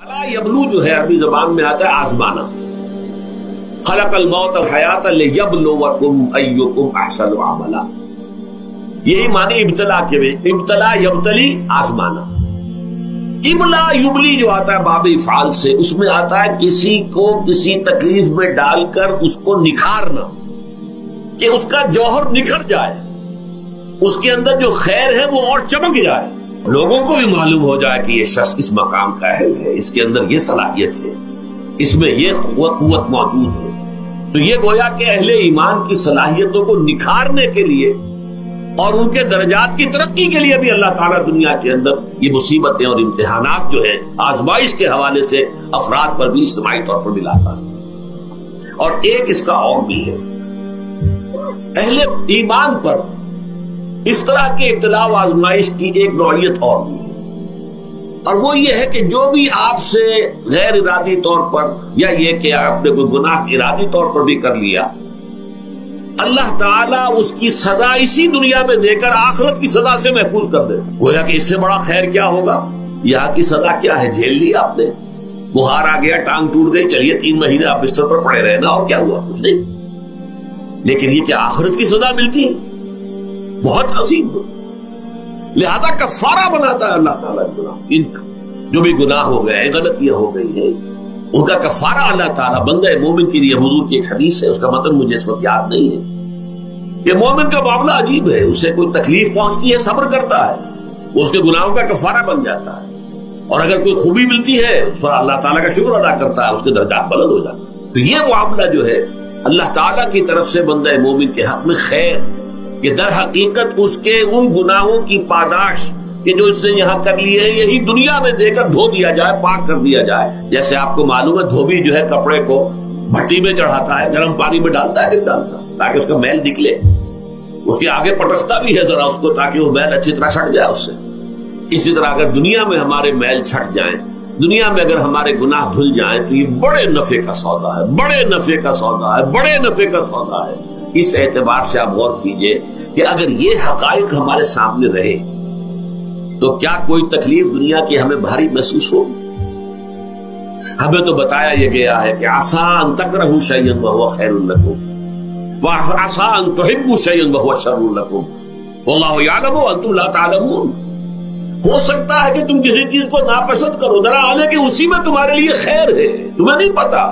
یبلو جو ہے عربی زبان میں آتا ہے آزمانا. خلق الموت والحیات لیبلوکم ایکم احسن عملا. یہی معنی ابتلا کے بھی. ابتلا یبتلی آزمانا. ابلا یبلی جو آتا ہے باب افعال سے، اس میں آتا ہے کسی کو کسی تکلیف میں ڈال کر اس کو نکھارنا، کہ اس کا جوہر نکھر جائے، اس کے اندر جو خیر ہے وہ اور چمک جائے، لوگوں کو بھی معلوم ہو جائے کہ یہ شخص اس مقام کا اہل ہے، اس کے اندر یہ صلاحیت ہے، اس میں یہ قوت موجود ہے. تو یہ گویا کہ اہل ایمان کی صلاحیتوں کو نکھارنے کے لیے اور ان کے درجات کی ترقی کے لیے بھی اللہ تعالیٰ دنیا کے اندر یہ مصیبتیں اور امتحانات جو ہیں آزمائش کے حوالے سے افراد پر بھی اجتماعی طور پر بھی لاتا ہے. اور ایک اس کا اور بھی ہے، اہل ایمان پر اس طرح کے ابتلاء و آزمائش کی ایک نوعیت اور بھی ہے، اور وہ یہ ہے کہ جو بھی آپ سے غیر ارادی طور پر یا یہ کہ آپ نے کوئی گناہ ارادی طور پر بھی کر لیا، اللہ تعالیٰ اس کی سزا اسی دنیا میں دے کر آخرت کی سزا سے محفوظ کر دے. گویا کہ اس سے بڑا خیر کیا ہوگا؟ یہاں کی سزا کیا ہے؟ جھیل لی آپ نے، بخار آ گیا، ٹانگ ٹوٹ گئی، چلیے 3 مہینے آپ بستر پر پڑے رہے نا، اور کیا ہوا؟ کچھ نہیں. لیکن یہ کہ آخرت کی سزا ملتی ہے بہت عظیم ہو. لہذا کفارہ بناتا ہے اللہ تعالیٰ گناہ، جو بھی گناہ ہو گئے، غلطیاں ہو گئی ہیں، ان کا کفارہ اللہ تعالیٰ بندہ مومن کے لیے. حضور کی ایک حدیث ہے، اس کا متن مجھے اس وقت یاد نہیں ہے، کہ مومن کا معاملہ عجیب ہے. اسے کوئی تکلیف پہنچتی ہے، صبر کرتا ہے، اس کے گناہوں کا کفارہ بن جاتا ہے، اور اگر کوئی خوبی ملتی ہے اس پر اللہ تعالیٰ کا شکر ادا کرتا ہے، اس کے درجات بلند ہو جاتے ہیں. تو یہ معاملہ جو ہے اللہ تعالیٰ کی طرف سے بندہ مومن کے حق میں خیر، کہ در حقیقت اس کے ان گناہوں کی پاداش کہ جو اس نے یہاں کر لیے ہیں یہی دنیا میں دے کر دھو دیا جائے، پاک کر دیا جائے. جیسے آپ کو معلوم ہے دھوبی جو ہے کپڑے کو بھٹی میں چڑھاتا ہے، گرم پانی میں ڈالتا ہے کہ ڈالتا ہے تاکہ اس کا میل نکلے، اس کے آگے پٹکتا بھی ہے ذرا اس کو تاکہ وہ میل اچھی طرح چھٹ جائے اس سے. اسی طرح اگر دنیا میں ہمارے میل چھٹ جائیں، دنیا میں اگر ہمارے گناہ دھل جائیں، تو یہ بڑے نفع کا سودا ہے، بڑے نفع کا سودا ہے، بڑے نفع کا سودا ہے. اس اعتبار سے آپ غور کیجئے کہ اگر یہ حقائق ہمارے سامنے رہے تو کیا کوئی تکلیف دنیا کی ہمیں بھاری محسوس ہو؟ ہمیں تو بتایا یہ گیا ہے کہ عسیٰ ان تکرہوا شیئا وہو خیر لکم وعسیٰ ان تحبوا شیئا وہو شر لکم واللہ یعلم وانتم لا تعلمون. ہو سکتا ہے کہ تم کسی چیز کو ناپسند کرو، ذرا آنے کہ اسی میں تمہارے لیے خیر ہے، تمہیں نہیں پتا،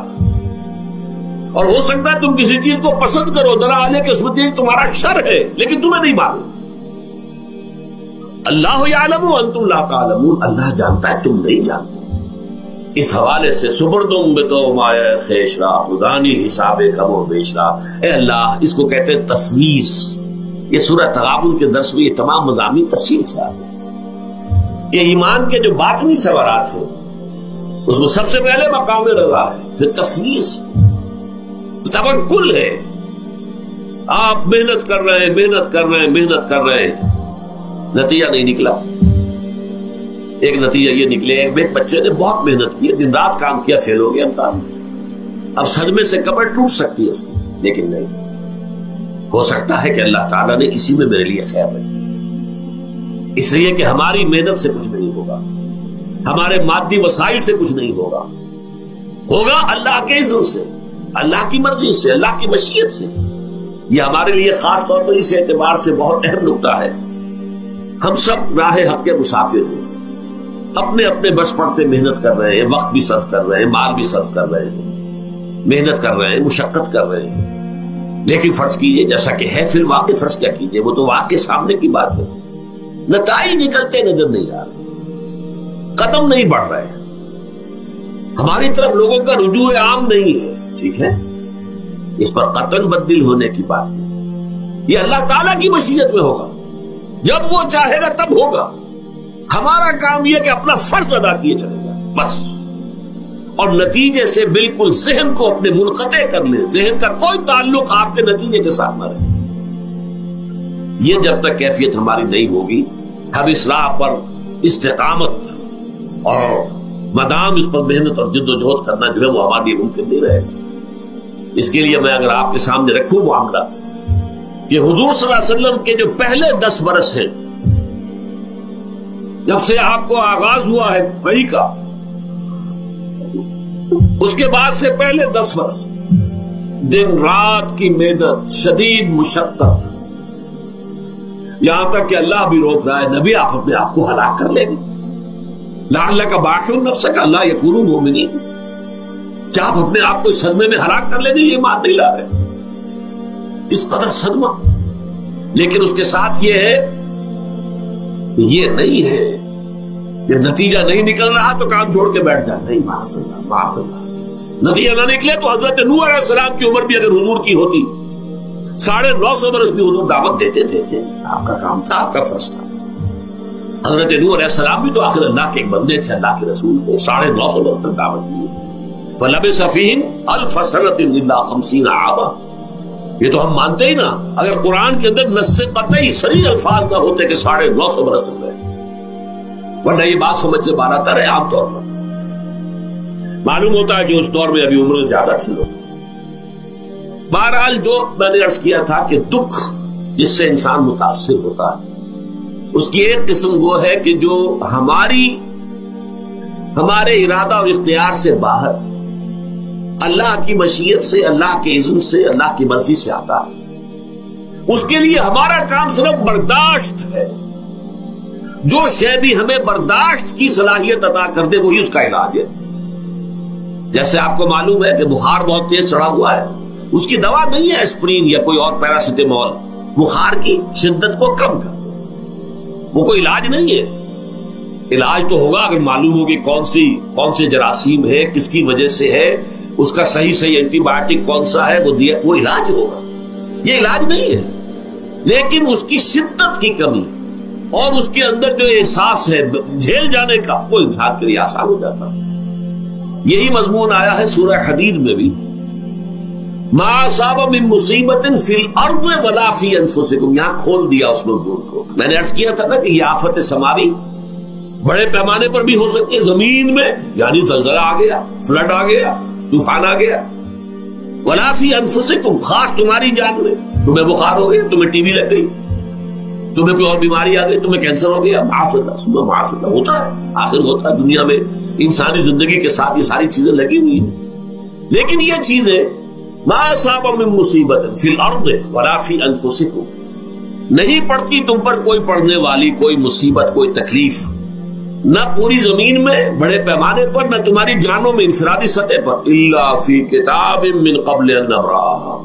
اور ہو سکتا ہے تم کسی چیز کو پسند کرو، ذرا آنے کہ اس میں تمہارا شر ہے لیکن تمہیں نہیں معلوم. اللہ یعلم وانتم لا تعلمون، اللہ جانتا ہے تم نہیں جانتے. اس حوالے سے سبردم بتو مایا خیشرا خدانی حساب کم و بیشرا. اے اللہ، اس کو کہتے ہیں تفویض. یہ سورہ تغابن کے درس میں یہ تمام مضامین تفصیل سے آتے ہیں کہ ایمان کے جو باطنی ثمرات ہیں اس میں سب سے پہلے مقام رضا ہے، پھر تفویض، توکل ہے. آپ محنت کر رہے ہیں، محنت کر رہے ہیں، محنت کر رہے ہیں، نتیجہ نہیں نکلا. ایک نتیجہ یہ نکلے ایک بچے نے بہت محنت کی، دن رات کام کیا، فیل ہو گیا امتحان. اب صدمے سے کمر ٹوٹ سکتی ہے اس کی، لیکن نہیں، ہو سکتا ہے کہ اللہ تعالیٰ نے اسی میں میرے لیے خیر رکھی. اس لیے کہ ہماری محنت سے کچھ نہیں ہوگا، ہمارے مادی وسائل سے کچھ نہیں ہوگا، ہوگا اللہ کے اذن سے، اللہ کی مرضی سے، اللہ کی مشیت سے. یہ ہمارے لیے خاص طور پر اس اعتبار سے بہت اہم نکتہ ہے. ہم سب راہ حق کے مسافر ہیں، اپنے اپنے بس پڑتے محنت کر رہے ہیں، وقت بھی صرف کر رہے ہیں، مال بھی صرف کر رہے ہیں، محنت کر رہے ہیں، مشقت کر رہے ہیں. لیکن فرض کیجئے جیسا کہ ہے، پھر واقع فرض کیا کیجئے، وہ تو واقع سامنے کی بات ہے، نتائج نکلتے نظر نہیں آ رہے، قدم نہیں بڑھ رہے، ہماری طرف لوگوں کا رجوع عام نہیں ہے. ٹھیک ہے، اس پر قطعاً بدل ہونے کی بات نہیں، یہ اللہ تعالیٰ کی مشیت میں ہوگا، جب وہ چاہے گا تب ہوگا. ہمارا کام یہ کہ اپنا فرض ادا کیے چلے جائیں بس، اور نتیجے سے بالکل ذہن کو اپنے منقطع کر لیں، ذہن کا کوئی تعلق آپ کے نتیجے کے ساتھ نہ رہے. یہ جب تک کیفیت ہماری نہیں ہوگی، ہم اس راہ پر استقامت اور مدام اس پر محنت اور جد و جہد کرنا جو ہے وہ ہمارے لیے ممکن نہیں رہے گا. اس کے لیے میں اگر آپ کے سامنے رکھوں معاملہ کہ حضور صلی اللہ علیہ وسلم کے جو پہلے 10 برس ہیں، جب سے آپ کو آغاز ہوا ہے وحی کا، اس کے بعد سے پہلے 10 برس دن رات کی محنت، شدید مشقت، یہاں تک کہ اللہ بھی روک رہا ہے نبی آپ اپنے آپ کو ہلاک کر لیں گے، لعلک باخع نفسک الا یکونوا مؤمنین، کیا آپ اپنے آپ کو اس صدمے میں ہلاک کر لیں گے؟ یہ مان نہیں لا رہے، اس قدر صدمہ۔ لیکن اس کے ساتھ یہ ہے کہ یہ نہیں ہے کہ نتیجہ نہیں نکل رہا تو کام چھوڑ کے بیٹھ جائے، نہیں، معاذ اللہ معاذ اللہ، نتیجہ نہ نکلے تو حضرت نوح علیہ السلام کی عمر بھی اگر حضور کی ہوتی 950 برس بھی حضور دعوت دیتے تھے، آپ کا کام تھا، آپ کا فرض تھا۔ حضرت نوح علیہ السلام بھی تو آخر اللہ کے ایک بندے تھے، اللہ کے رسول تھے، 950 برس تک دعوت دی، فَلَبِثَ فِيهِمْ أَلْفَ سَنَةٍ إِلَّا 50 عَامًا، یہ تو ہم مانتے ہی نا، اگر قرآن کے اندر نص قطعی صریح الفاظ نہ ہوتے کہ 950 برس تک رہے، ورنہ یہ بات سمجھ سے باہر آتا رہے۔ عام طور پر معلوم ہوتا ہے کہ اس دور میں ابھی عمر زیادہ تھی لوگ۔ بہرحال جو میں نے عرض کیا تھا کہ دکھ جس سے انسان متاثر ہوتا ہے اس کی ایک قسم وہ ہے کہ جو ہمارے ارادہ اور اختیار سے باہر، اللہ کی مشیت سے، اللہ کے اذن سے، اللہ کی مرضی سے آتا ہے، اس کے لیے ہمارا کام صرف برداشت ہے۔ جو شے بھی ہمیں برداشت کی صلاحیت عطا کر دے وہی اس کا علاج ہے۔ جیسے آپ کو معلوم ہے کہ بخار بہت تیز چڑھا ہوا ہے، اس کی دوا نہیں ہے اسپرین یا کوئی اور پیراسیٹامول، بخار کی شدت کو کم کر دے، وہ کوئی علاج نہیں ہے۔ علاج تو ہوگا اگر معلوم ہو کہ کون سے جراثیم ہے، کس کی وجہ سے ہے، اس کا صحیح اینٹی بایوٹک کون سا ہے، وہ علاج ہوگا، یہ علاج نہیں ہے۔ لیکن اس کی شدت کی کمی اور اس کے اندر جو احساس ہے جھیل جانے کا، وہ انسان کے لیے آسان ہو جاتا ہے۔ یہی مضمون آیا ہے سورہ حدید میں بھی، ما اصاب من مصیبت فی الارض ولا فی انفسکم، یہاں کھول دیا اس مضمون کو۔ میں نے عرض کیا تھا نا کہ یہ آفت سماوی بڑے پیمانے پر بھی ہو سکتی ہے، زمین میں یعنی زلزلہ آ گیا، فلڈ آ گیا، طوفان آ گیا، ولا فی انفسکم، خاص تمہاری جان میں، تمہیں بخار ہو گیا، تمہیں ٹی بی لگ گئی، تمہیں کوئی اور بیماری آ گئی، تمہیں کینسر ہو گیا، معاذ اللہ ہوتا ہے، آخر ہوتا ہے، دنیا میں انسانی زندگی کے ساتھ یہ ساری چیزیں لگی ہوئی ہیں۔ لیکن یہ چیزیں ما اصاب من مصیبت فی الارض ولا فی انفسکم، نہیں پڑتی تم پر کوئی پڑنے والی کوئی مصیبت، کوئی تکلیف، نہ پوری زمین میں بڑے پیمانے پر، نہ تمہاری جانوں میں انفرادی سطح پر، الا فی کتاب من قبل ان نبرأھا،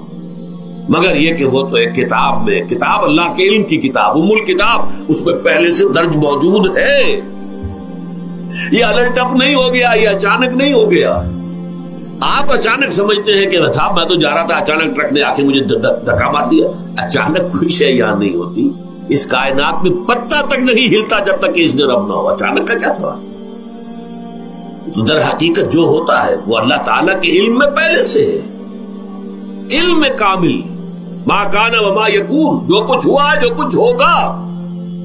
مگر یہ کہ وہ تو ایک کتاب میں، کتاب اللہ کے علم کی کتاب، ام الکتاب، اس میں پہلے سے درج موجود ہے۔ یہ الٹ اپ نہیں ہو گیا، یہ اچانک نہیں ہو گیا۔ آپ اچانک سمجھتے ہیں کہ صاحب میں تو جا رہا تھا، اچانک ٹرک نے آ کے مجھے دھکا مار دیا۔ اچانک کوئی شے یہاں نہیں ہوتی، اس کائنات میں پتہ تک نہیں ہلتا جب تک کہ اس نے رب نہ ہو۔ اچانک کا کیا سوال؟ در حقیقت جو ہوتا ہے وہ اللہ تعالیٰ کے علم میں پہلے سے ہے، علم کامل، ما کان وما یکون، جو کچھ ہوا ہے، جو کچھ ہوگا،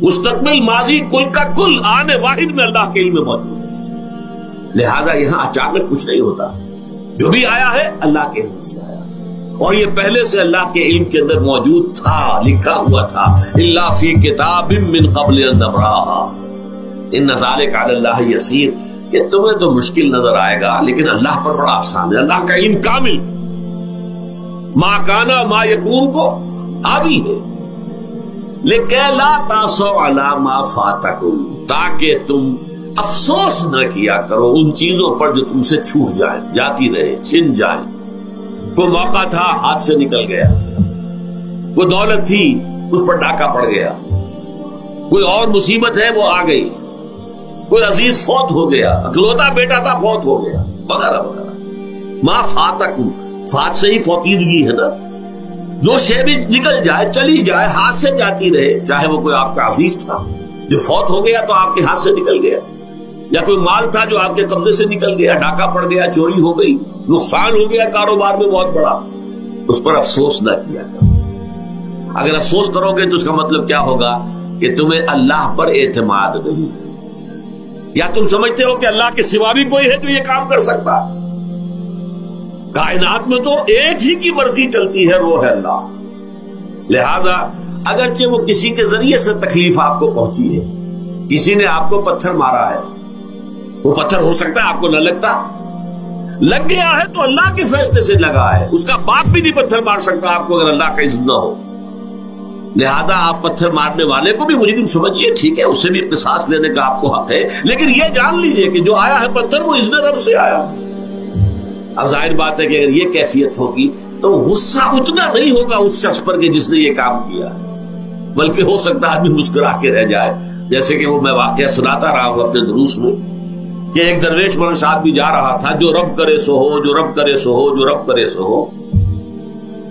مستقبل، ماضی، کل کا کل، آنے واحد میں اللہ کے علم میں موجود ہے۔ لہذا یہاں اچانک کچھ نہیں ہوتا، جو بھی آیا ہے اللہ کے علم سے آیا، اور یہ پہلے سے اللہ کے علم کے اندر موجود تھا، لکھا ہوا تھا، الا فی کتاب من قبل ان نبرأھا ان ذلک علی اللہ یسیر۔ یہ تمہیں تو مشکل نظر آئے گا لیکن اللہ پر بڑا آسان ہے، اللہ کا علم کامل، ما کانا ما یکون کو آگی ہے۔ لِكَيْ لَا تَأْسَوْا عَلَىٰ مَا فَاتَكُمْ، تاکہ تم افسوس نہ کیا کرو ان چیزوں پر جو تم سے چھوٹ جائیں، جاتی رہے، چھن جائیں۔ کوئی موقع تھا ہاتھ سے نکل گیا، کوئی دولت تھی اس پر ڈاکہ پڑ گیا، کوئی اور مصیبت ہے وہ آ گئی، کوئی عزیز فوت ہو گیا، اکلوتا بیٹا تھا فوت ہو گیا، وغیرہ وغیرہ۔ ما فاتکم، فات سے ہی فوتیدگی ہے نا، جو شے بھی نکل جائے، چلی جائے، ہاتھ سے جاتی رہے، چاہے وہ کوئی آپ کا عزیز تھا جو فوت ہو گیا تو آپ کے ہاتھ سے نکل گیا، یا کوئی مال تھا جو آپ کے قبضے سے نکل گیا، ڈاکہ پڑ گیا، چوری ہو گئی، نقصان ہو گیا کاروبار میں بہت بڑا، اس پر افسوس نہ کیا کرو۔ اگر افسوس کرو گے تو اس کا مطلب کیا ہوگا کہ تمہیں اللہ پر اعتماد نہیں ہے، یا تم سمجھتے ہو کہ اللہ کے سوا بھی کوئی ہے جو یہ کام کر سکتا۔ کائنات میں تو ایک ہی کی مرضی چلتی ہے، وہ ہے اللہ۔ لہذا اگرچہ وہ کسی کے ذریعے سے تکلیف آپ کو پہنچی ہے، کسی نے آپ کو پتھر مارا ہے، وہ پتھر ہو سکتا ہے آپ کو نہ لگتا، لگ گیا ہے تو اللہ کے فیصلے سے لگا ہے، اس کا باپ بھی نہیں پتھر مار سکتا آپ کو اگر اللہ کا اذن نہ ہو. لہذا آپ پتھر مارنے والے کو بھی مجرم سمجھیے، ٹھیک ہے، اس سے بھی قصاص لینے کا آپ کو حق ہے، لیکن یہ جان لیجئے کہ جو آیا ہے پتھر وہ اذن رب سے آیا. اب ظاہر بات ہے کہ اگر یہ کیفیت ہوگی تو غصہ اتنا نہیں ہوگا اس شخص پر کہ جس نے یہ کام کیا ہے، بلکہ ہو سکتا ہے آدمی مسکرا کے رہ جائے. جیسے کہ وہ میں واقعہ سناتا رہا ہوں اپنے دروس میں کہ ایک درویش مولانا صاحب بھی جا رہا تھا، جو رب کرے سو ہو، جو رب کرے سو ہو، جو رب کرے سو ہو.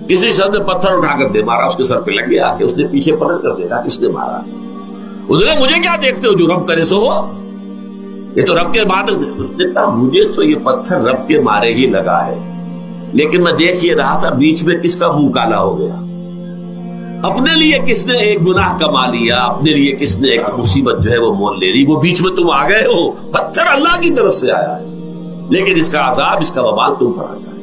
کسی شخص نے پتھر اٹھا کر دے مارا، اس کے سر پہ لگ گیا کہ اس نے پیچھے پلٹ کر دیکھا کس نے مارا. اس نے مجھے کیا دیکھتے ہو، جو رب کرے سو ہو، یہ تو رب کے مارے. اس نے کہا مجھے تو یہ پتھر رب کے مارے ہی لگا ہے، لیکن میں دیکھ یہ رہا تھا بیچ میں کس کا منہ کالا ہو گیا، اپنے لیے کس نے ایک گناہ کما لیا، اپنے لیے کس نے ایک مصیبت جو ہے وہ مول لے لی، وہ بیچ میں تم آ گئے ہو. پتھر اللہ کی طرف سے آیا ہے، لیکن اس کا عذاب، اس کا وبال تم پر آ جائے.